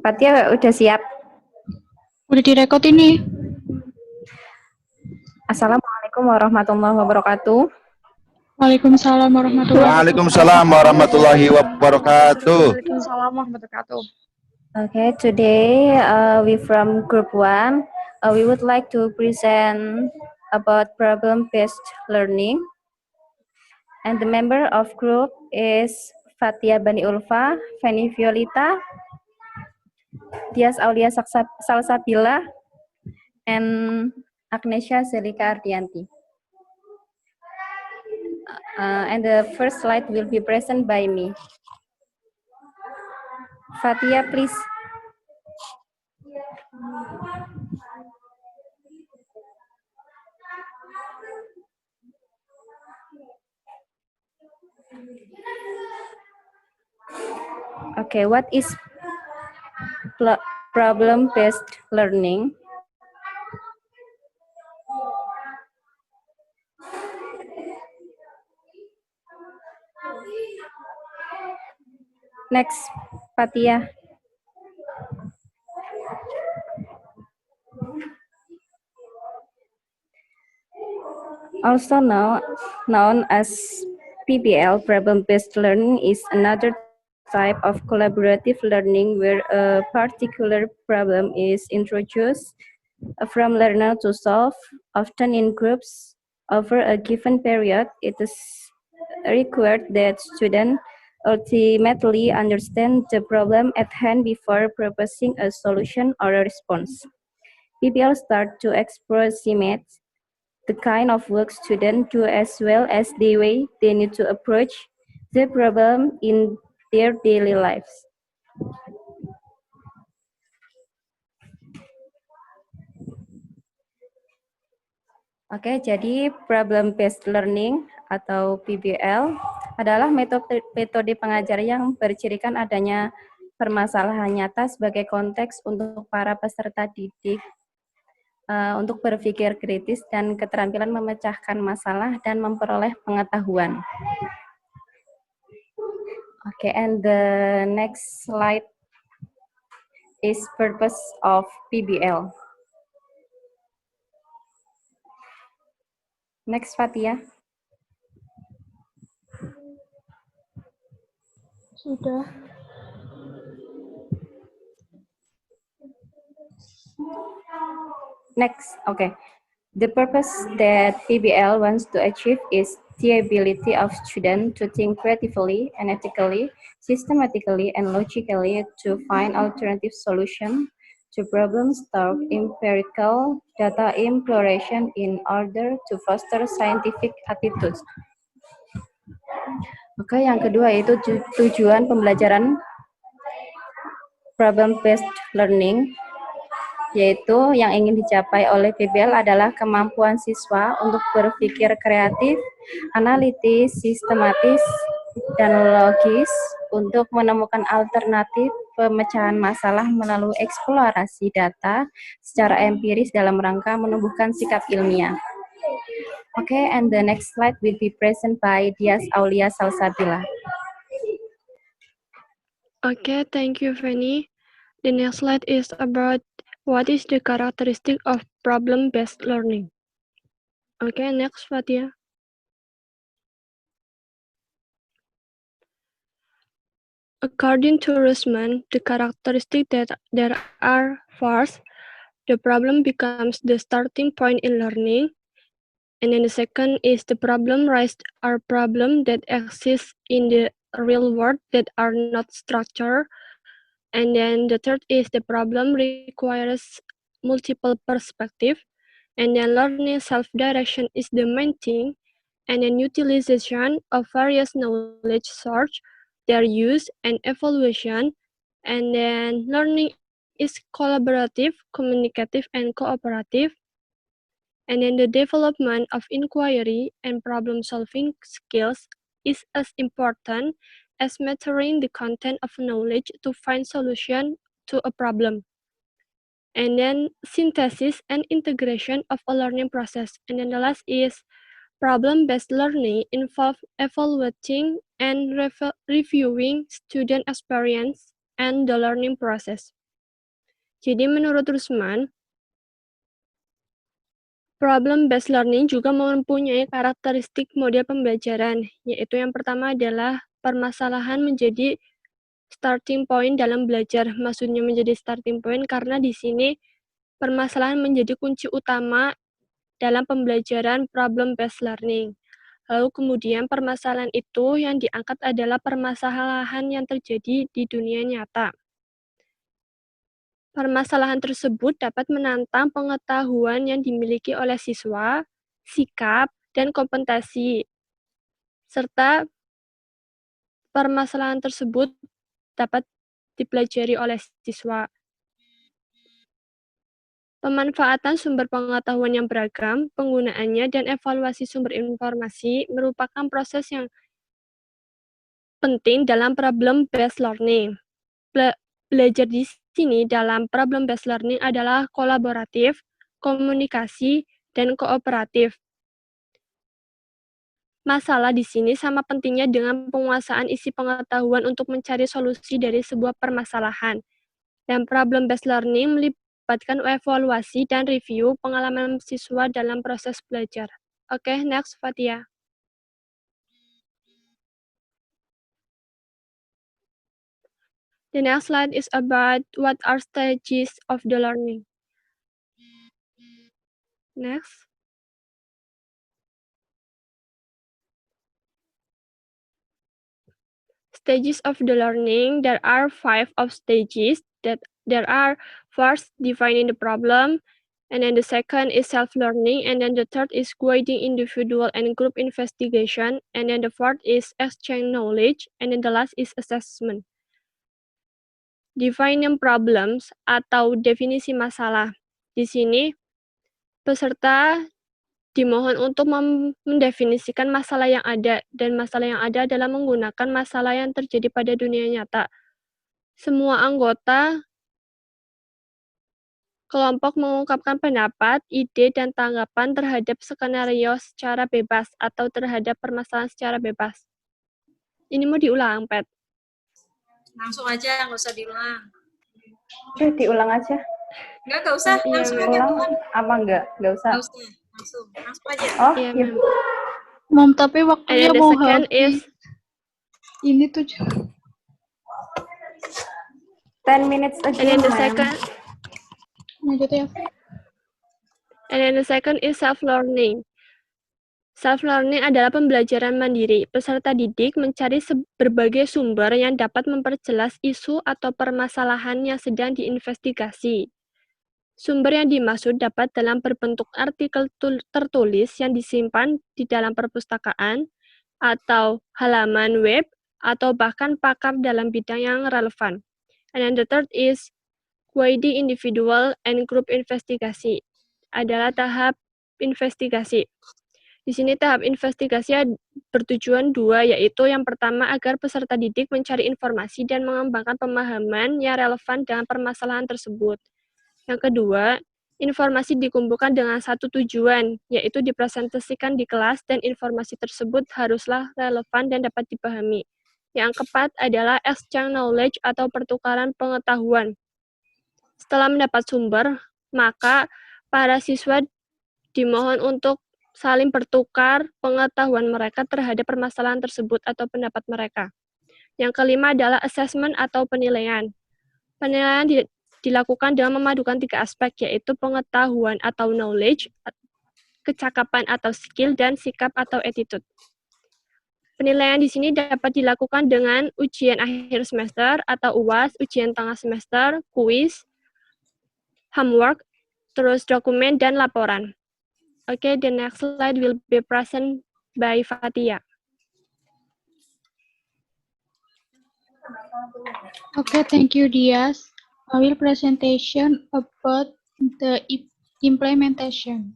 Fatia udah siap? Udah direkod ini. Assalamualaikum warahmatullahi wabarakatuh. Waalaikumsalam warahmatullahi wabarakatuh. Waalaikumsalam warahmatullahi wabarakatuh. Waalaikumsalam warahmatullahi wabarakatuh. Okay, today we from group 1. We would like to present about problem-based learning. And the member of group is Fatia Bani Ulfa, Fanny Violita, Dias Aulia Salsabila, and Agnesia Selika Ardianti. And the first slide will be present by me. Fatia, please. Okay, what is problem-based learning? Next, Fatia. Also known as PBL, problem-based learning is another type of collaborative learning where a particular problem is introduced from learner to solve, often in groups over a given period. It is required that students ultimately understand the problem at hand before proposing a solution or a response. PBL start to approximate the kind of work students do as well as the way they need to approach the problem in their daily lives. Oke, jadi problem-based learning atau PBL adalah metode pengajar yang bercirikan adanya permasalahan nyata sebagai konteks untuk para peserta didik untuk berpikir kritis dan keterampilan memecahkan masalah dan memperoleh pengetahuan. Okay, and the next slide is purpose of PBL. Next, Fatia. Sudah. Next, okay. The purpose that PBL wants to achieve is the ability of students to think creatively, analytically, systematically, and logically to find alternative solutions to problems through empirical data exploration in order to foster scientific attitudes. Oke, yang kedua yaitu tujuan pembelajaran problem-based learning, yaitu yang ingin dicapai oleh PBL adalah kemampuan siswa untuk berpikir kreatif, analitis, sistematis, dan logis untuk menemukan alternatif pemecahan masalah melalui eksplorasi data secara empiris dalam rangka menumbuhkan sikap ilmiah. Okay, and the next slide will be present by Dias Aulia Salsabila. Okay, thank you, Fanny. The next slide is about what is the characteristic of problem-based learning. Okay, next, Fatia. According to Rusman, the characteristic that there are first, the problem becomes the starting point in learning. And then the second is the problem raised are problems that exist in the real world that are not structured. And then the third is the problem requires multiple perspective. And then learning self-direction is the main thing. And then utilization of various knowledge sources, their use and evaluation. And then learning is collaborative, communicative, and cooperative. And then the development of inquiry and problem-solving skills is as important as mastering the content of knowledge to find solution to a problem. And then synthesis and integration of a learning process. And then the last is problem-based learning involve evaluating and reviewing student experience and the learning process. Jadi menurut Rusman, problem-based learning juga mempunyai karakteristik model pembelajaran, yaitu yang pertama adalah permasalahan menjadi starting point dalam belajar. Maksudnya menjadi starting point karena di sini permasalahan menjadi kunci utama dalam pembelajaran problem-based learning. Lalu kemudian permasalahan itu yang diangkat adalah permasalahan yang terjadi di dunia nyata. Permasalahan tersebut dapat menantang pengetahuan yang dimiliki oleh siswa, sikap, dan kompetensi, serta permasalahan tersebut dapat dipelajari oleh siswa. Pemanfaatan sumber pengetahuan yang beragam, penggunaannya, dan evaluasi sumber informasi merupakan proses yang penting dalam problem-based learning. Belajar di sini dalam problem-based learning adalah kolaboratif, komunikasi, dan kooperatif. Masalah di sini sama pentingnya dengan penguasaan isi pengetahuan untuk mencari solusi dari sebuah permasalahan. Dan problem-based learning melibatkan evaluasi dan review pengalaman siswa dalam proses belajar. Oke, next, Fatia. The next slide is about what are stages of the learning. Next. Stages of the learning, there are 5 of stages that there are first defining the problem, and then the second is self-learning, and then the third is guiding individual and group investigation, and then the fourth is exchange knowledge, and then the last is assessment. Defining problems atau definisi masalah. Di sini peserta dimohon untuk mendefinisikan masalah yang ada, dan masalah yang ada adalah menggunakan masalah yang terjadi pada dunia nyata. Semua anggota kelompok mengungkapkan pendapat, ide, dan tanggapan terhadap skenario secara bebas atau terhadap permasalahan secara bebas. Ini mau diulang, Pet? Langsung aja, nggak usah diulang. Diulang aja. Nggak usah, langsung aja. Ulang apa enggak? Nggak usah. Nggak usah, langsung aja. Oh, Iya, iya. Ma'am. Mom, tapi waktunya And then the mau second habis. is Ini tuh 10 minutes and again, then the ma'am. second lanjut ya. and then the second is self-learning. Self-learning adalah pembelajaran mandiri. Peserta didik mencari berbagai sumber yang dapat memperjelas isu atau permasalahan yang sedang diinvestigasi. Sumber yang dimaksud dapat dalam berbentuk artikel tertulis yang disimpan di dalam perpustakaan, atau halaman web, atau bahkan pakar dalam bidang yang relevan. And then the third is guiding individual and group investigasi. Adalah tahap investigasi. Di sini tahap investigasi bertujuan dua, yaitu yang pertama agar peserta didik mencari informasi dan mengembangkan pemahaman yang relevan dengan permasalahan tersebut. Yang kedua, informasi dikumpulkan dengan satu tujuan, yaitu dipresentasikan di kelas dan informasi tersebut haruslah relevan dan dapat dipahami. Yang keempat adalah exchange knowledge atau pertukaran pengetahuan. Setelah mendapat sumber, maka para siswa dimohon untuk saling bertukar pengetahuan mereka terhadap permasalahan tersebut atau pendapat mereka. Yang kelima adalah assessment atau penilaian. Penilaian dilakukan dengan memadukan 3 aspek, yaitu pengetahuan atau knowledge, kecakapan atau skill, dan sikap atau attitude. Penilaian di sini dapat dilakukan dengan ujian akhir semester atau UAS, ujian tengah semester, kuis, homework, terus dokumen, dan laporan. Okay, the next slide will be present by Fatia. Okay, thank you, Dias. I will presentation about the implementation.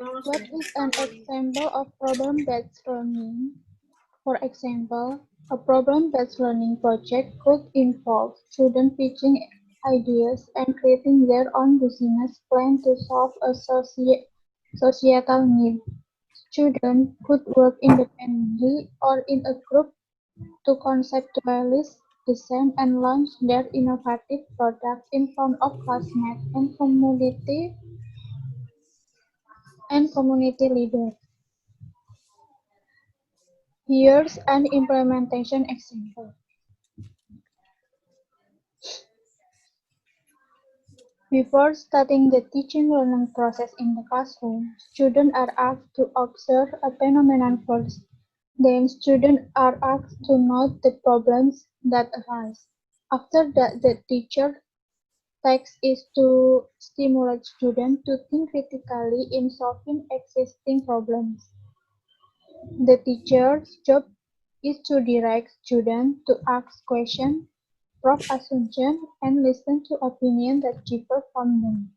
What is an example of problem-based learning? For example, a problem-based learning project could involve students pitching ideas and creating their own business plan to solve a societal need. Students could work independently or in a group to conceptualize, design, and launch their innovative products in front of classmates and community leaders. Here's an implementation example. Before starting the teaching-learning process in the classroom, students are asked to observe a phenomenon first. Then students are asked to note the problems that arise. After that, the teacher task is to stimulate students to think critically in solving existing problems. The teacher's job is to direct students to ask questions, prove assumptions, and listen to opinions that differ from them.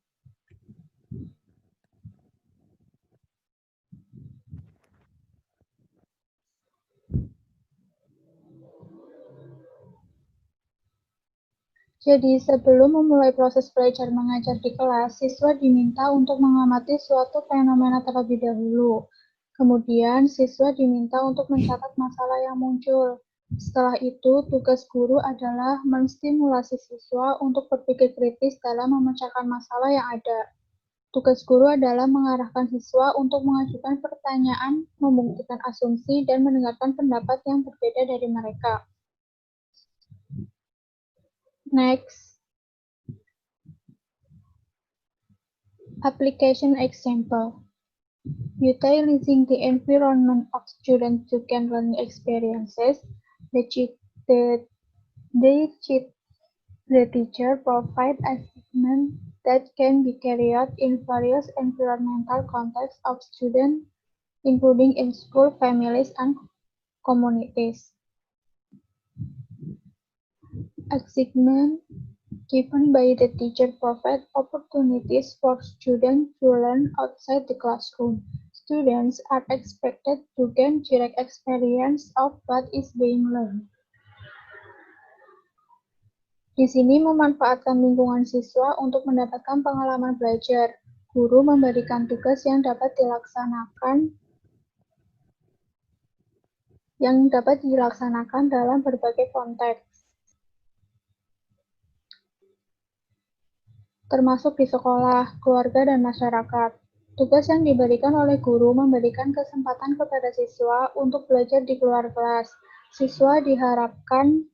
Jadi, sebelum memulai proses belajar mengajar di kelas, siswa diminta untuk mengamati suatu fenomena terlebih dahulu. Kemudian, siswa diminta untuk mencatat masalah yang muncul. Setelah itu, tugas guru adalah menstimulasi siswa untuk berpikir kritis dalam memecahkan masalah yang ada. Tugas guru adalah mengarahkan siswa untuk mengajukan pertanyaan, membuktikan asumsi, dan mendengarkan pendapat yang berbeda dari mereka. Next, application example. Utilizing the environment of students to gain learning experiences, the teacher provides assessment that can be carried out in various environmental contexts of students, including in school, families, and communities. Assessment given by the teacher provide opportunities for students to learn outside the classroom. Students are expected to gain direct experience of what is being learned. Di sini memanfaatkan lingkungan siswa untuk mendapatkan pengalaman belajar. Guru memberikan tugas yang dapat dilaksanakan dalam berbagai konteks, termasuk di sekolah, keluarga, dan masyarakat. Tugas yang diberikan oleh guru memberikan kesempatan kepada siswa untuk belajar di luar kelas. Siswa diharapkan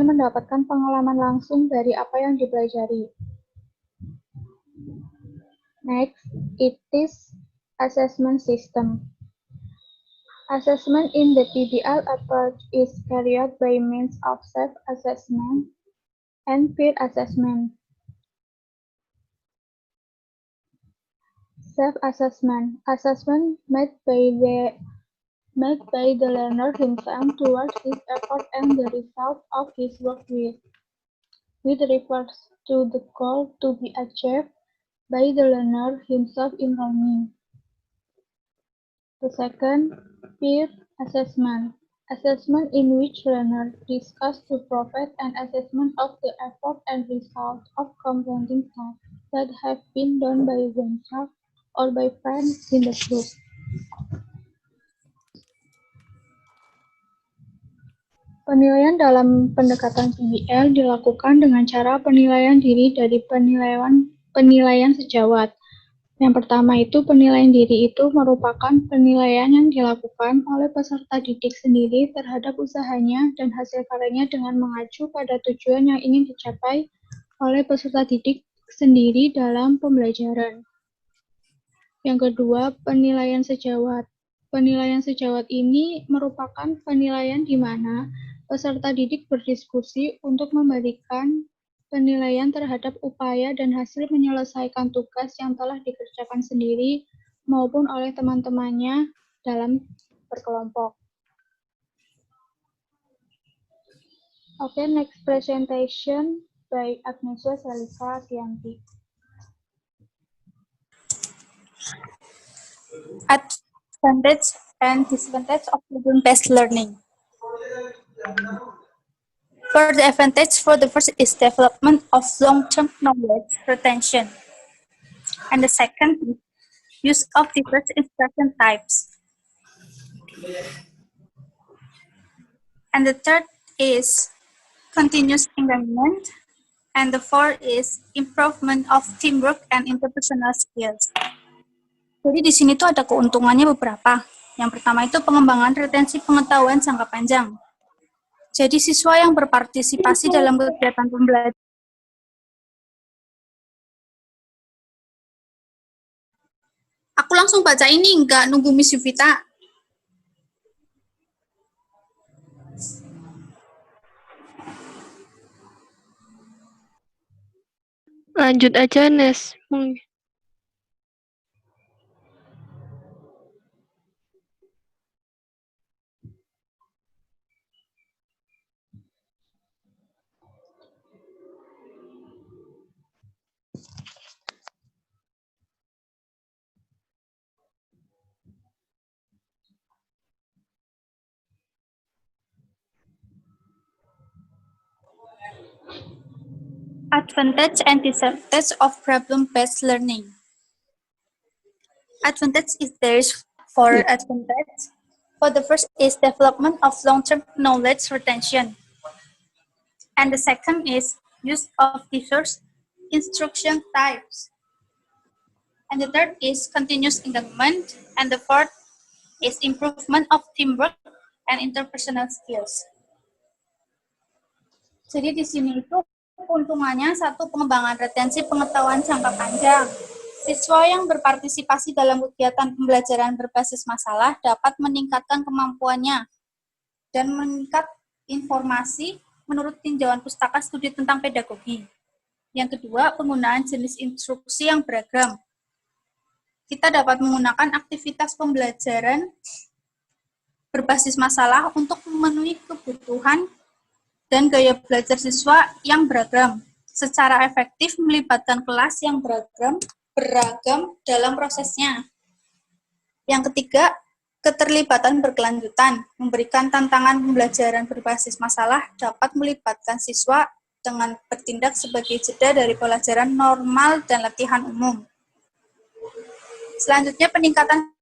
mendapatkan pengalaman langsung dari apa yang dipelajari. Next, it is assessment system. Assessment in the PBL approach is carried out by means of self-assessment and peer assessment. Self-assessment, assessment made by the learner himself towards his effort and the result of his work with regards to the goal to be achieved by the learner himself in learning. The second, peer assessment. Assessment in which learners discuss to provide an assessment of the effort and result of completing tasks that have been done by themselves or by friends in the group. Penilaian dalam pendekatan PBL dilakukan dengan cara penilaian diri dari penilaian sejawat. Yang pertama itu penilaian diri itu merupakan penilaian yang dilakukan oleh peserta didik sendiri terhadap usahanya dan hasil karyanya dengan mengacu pada tujuan yang ingin dicapai oleh peserta didik sendiri dalam pembelajaran. Yang kedua, penilaian sejawat. Penilaian sejawat ini merupakan penilaian di mana peserta didik berdiskusi untuk memberikan penilaian terhadap upaya dan hasil menyelesaikan tugas yang telah dikerjakan sendiri maupun oleh teman-temannya dalam berkelompok. Okay, next presentation by Agnesia Selika Dianti. Advantage and disadvantage of problem-based learning. For the advantage, for the first is development of long-term knowledge retention. And the second is use of diverse instruction types. And the third is continuous engagement. And the fourth is improvement of teamwork and interpersonal skills. Jadi di sini tuh ada keuntungannya beberapa. Yang pertama itu pengembangan retensi pengetahuan jangka panjang. Jadi siswa yang berpartisipasi dalam kegiatan pembelajaran. Aku langsung baca ini, nggak nunggu Miss Yuvita. Lanjut aja, Nes. Advantage and disadvantage of problem-based learning. Advantage is there is for advantage. For the first is development of long-term knowledge retention. And the second is use of diverse instruction types. And the third is continuous engagement. And the fourth is improvement of teamwork and interpersonal skills. Jadi di sini itu keuntungannya satu, pengembangan retensi pengetahuan jangka panjang. Siswa yang berpartisipasi dalam kegiatan pembelajaran berbasis masalah dapat meningkatkan kemampuannya dan meningkat informasi menurut tinjauan pustaka studi tentang pedagogi. Yang kedua, penggunaan jenis instruksi yang beragam. Kita dapat menggunakan aktivitas pembelajaran berbasis masalah untuk memenuhi kebutuhan dan gaya belajar siswa yang beragam, secara efektif melibatkan kelas yang beragam dalam prosesnya. Yang ketiga, keterlibatan berkelanjutan, memberikan tantangan pembelajaran berbasis masalah dapat melibatkan siswa dengan bertindak sebagai jeda dari pelajaran normal dan latihan umum. Selanjutnya, peningkatan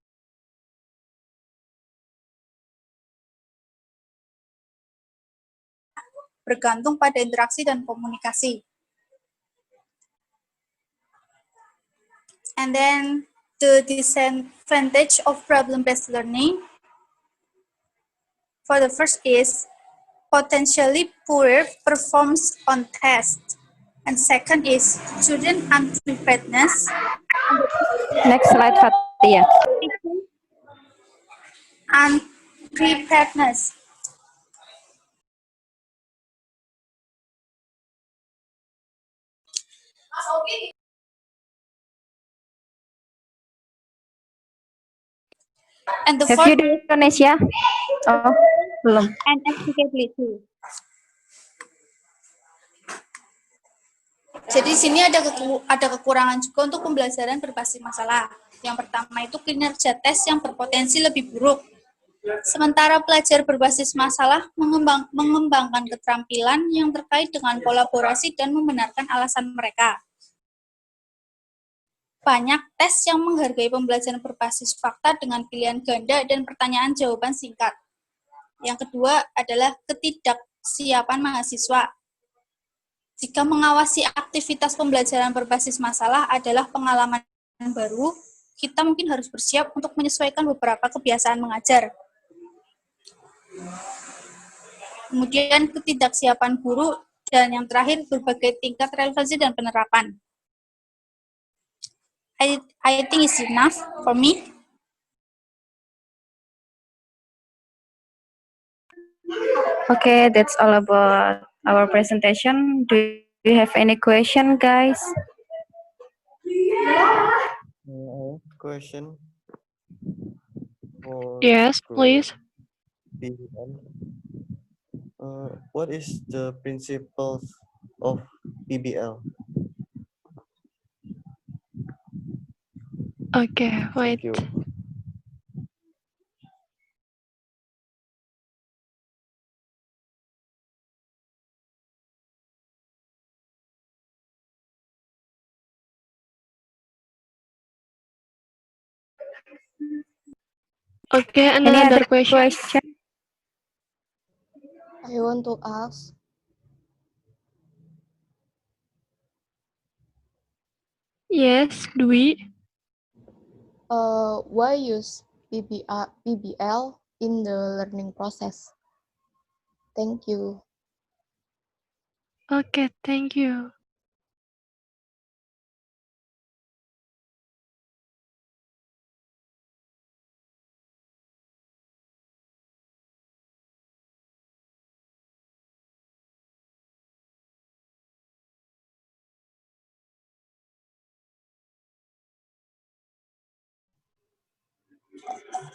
bergantung pada interaksi dan komunikasi. And then the disadvantage of problem-based learning. For the first is potentially poor performance on tests. And second is student unpreparedness. Next slide, Fatia. Unpreparedness. And the Have fourth you di Indonesia? Oh, belum. and applicability. Jadi di sini ada kekurangan juga untuk pembelajaran berbasis masalah. Yang pertama itu kinerja tes yang berpotensi lebih buruk. Sementara pelajar berbasis masalah mengembangkan keterampilan yang terkait dengan kolaborasi dan membenarkan alasan mereka. Banyak tes yang menghargai pembelajaran berbasis fakta dengan pilihan ganda dan pertanyaan jawaban singkat. Yang kedua adalah ketidaksiapan mahasiswa. Jika mengawasi aktivitas pembelajaran berbasis masalah adalah pengalaman baru, kita mungkin harus bersiap untuk menyesuaikan beberapa kebiasaan mengajar. Kemudian ketidaksiapan guru, dan yang terakhir berbagai tingkat relevansi dan penerapan. I think it's enough for me. Okay, that's all about our presentation. Do you have any question, guys? Question for Yes, Group please. PBL. What is the principles of PBL? Okay, wait. Thank you. Okay, Any another other question? question? I want to ask, Yes, Dwi. why use PBL in the learning process? Thank you. Okay, thank you.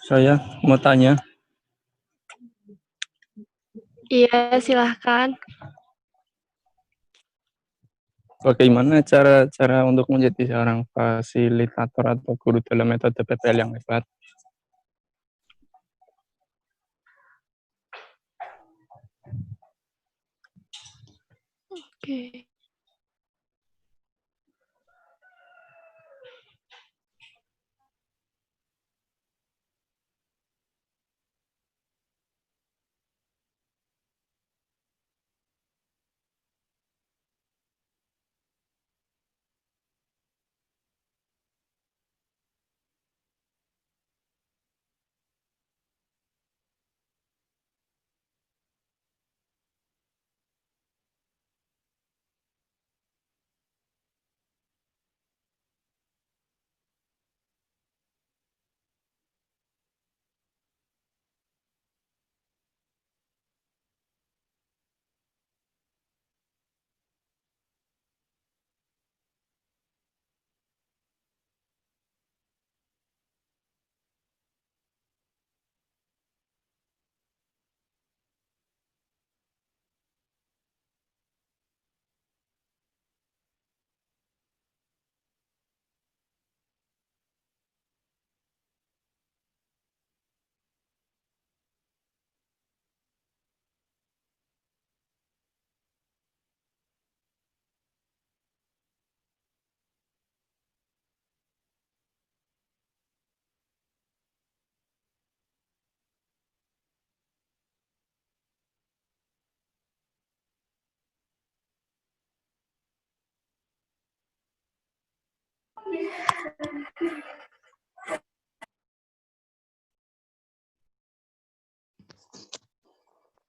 Saya mau tanya, Iya, silahkan. bagaimana cara untuk menjadi seorang fasilitator atau guru dalam metode PPL yang hebat? Okay.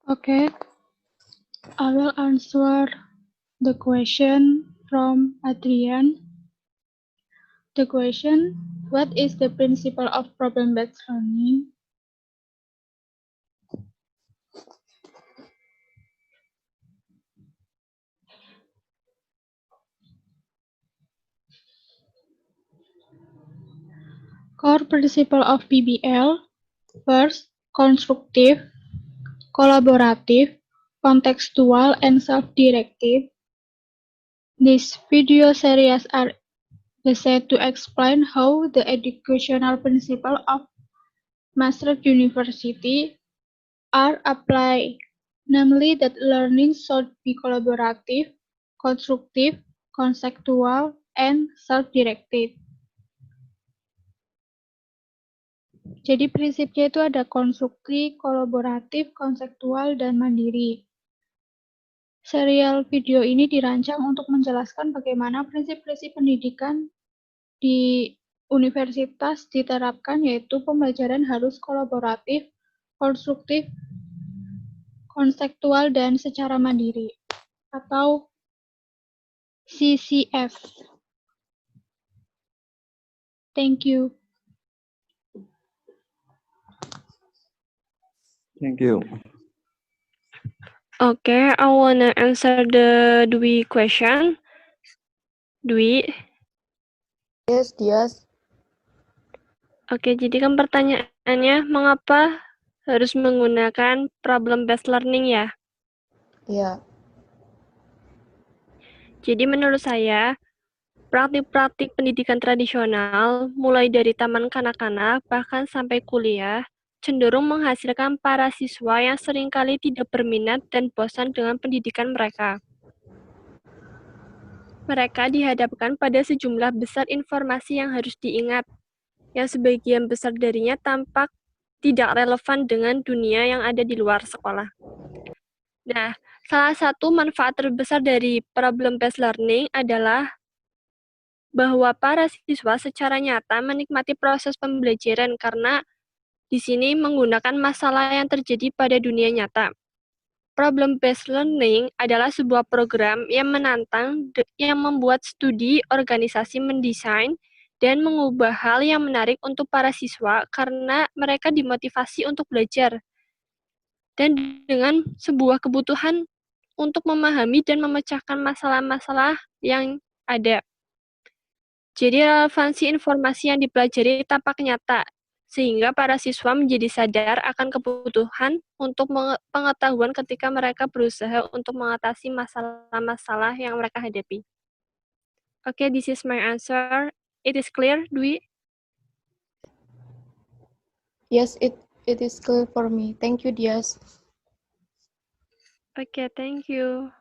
Okay, I will answer the question from Adrian. The question, what is the principle of problem-based learning? Core principle of PBL, first, constructive, collaborative, contextual, and self-directed. These video series are designed to explain how the educational principles of Maastricht University are applied, namely that learning should be collaborative, constructive, conceptual, and self-directed. Jadi prinsipnya itu ada konstruksi, kolaboratif, konseptual, dan mandiri. Serial video ini dirancang untuk menjelaskan bagaimana prinsip-prinsip pendidikan di universitas diterapkan, yaitu pembelajaran harus kolaboratif, konstruktif, konseptual, dan secara mandiri, atau CCF. Thank you. Thank you. Okay, I wanna answer the Dwi question. Dwi. Yes. Oke, jadi kan pertanyaannya, mengapa harus menggunakan problem-based learning ya? Yeah. Jadi menurut saya, praktik-praktik pendidikan tradisional, mulai dari taman kanak-kanak, bahkan sampai kuliah, cenderung menghasilkan para siswa yang seringkali tidak berminat dan bosan dengan pendidikan mereka. Mereka dihadapkan pada sejumlah besar informasi yang harus diingat, yang sebagian besar darinya tampak tidak relevan dengan dunia yang ada di luar sekolah. Nah, salah satu manfaat terbesar dari problem-based learning adalah bahwa para siswa secara nyata menikmati proses pembelajaran karena di sini menggunakan masalah yang terjadi pada dunia nyata. Problem-based learning adalah sebuah program yang menantang, yang membuat studi organisasi mendesain dan mengubah hal yang menarik untuk para siswa karena mereka dimotivasi untuk belajar. Dan dengan sebuah kebutuhan untuk memahami dan memecahkan masalah-masalah yang ada. Jadi relevansi informasi yang dipelajari tampak nyata, sehingga para siswa menjadi sadar akan kebutuhan untuk pengetahuan ketika mereka berusaha untuk mengatasi masalah-masalah yang mereka hadapi. Okay, this is my answer. It is clear, Dwi? Yes, it is clear for me. Thank you, Dias. Okay, thank you.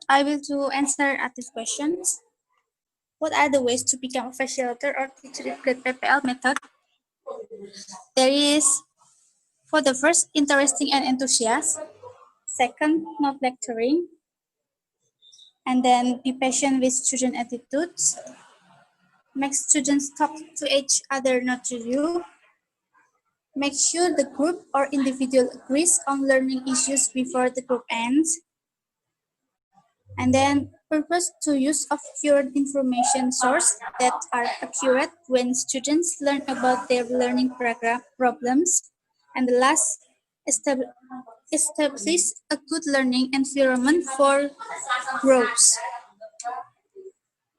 I will to answer at these questions. What are the ways to become a facilitator or teacher in Great PPL method? There is, for the first, interesting and enthusiastic. Second, not lecturing. And then be patient with student attitudes. Make students talk to each other, not to you. Make sure the group or individual agrees on learning issues before the group ends. And then purpose to use of accurate information source that are accurate when students learn about their learning problems. And the last, establish a good learning environment for growth.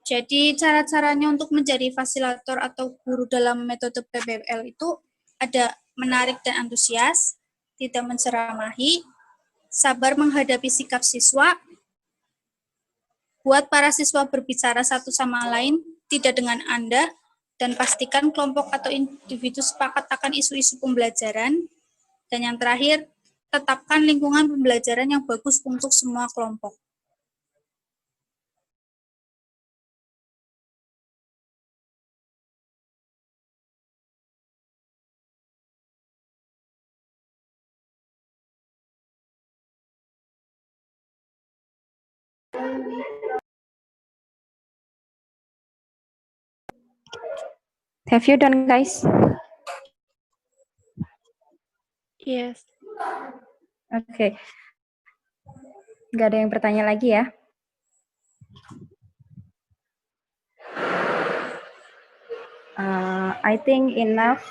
Jadi cara-caranya untuk menjadi fasilitator atau guru dalam metode PBL itu ada menarik dan antusias, tidak menceramahi, sabar menghadapi sikap siswa, buat para siswa berbicara satu sama lain, tidak dengan Anda, dan pastikan kelompok atau individu sepakat akan isu-isu pembelajaran. Dan yang terakhir, tetapkan lingkungan pembelajaran yang bagus untuk semua kelompok. Have you done, guys? Yes. Oke. Nggak ada yang bertanya lagi ya? I think enough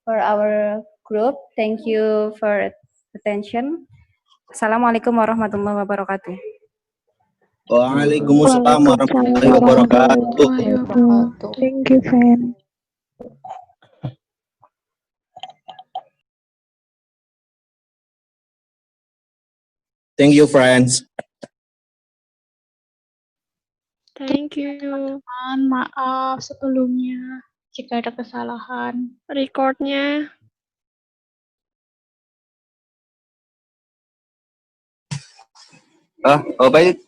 for our group. Thank you for attention. Assalamualaikum warahmatullahi wabarakatuh. Waalaikumsalam warahmatullahi wabarakatuh. Thank you, Fan. Thank you, friends. Thank you. Maaf sebelumnya jika ada kesalahan. Recordnya. Oh baik.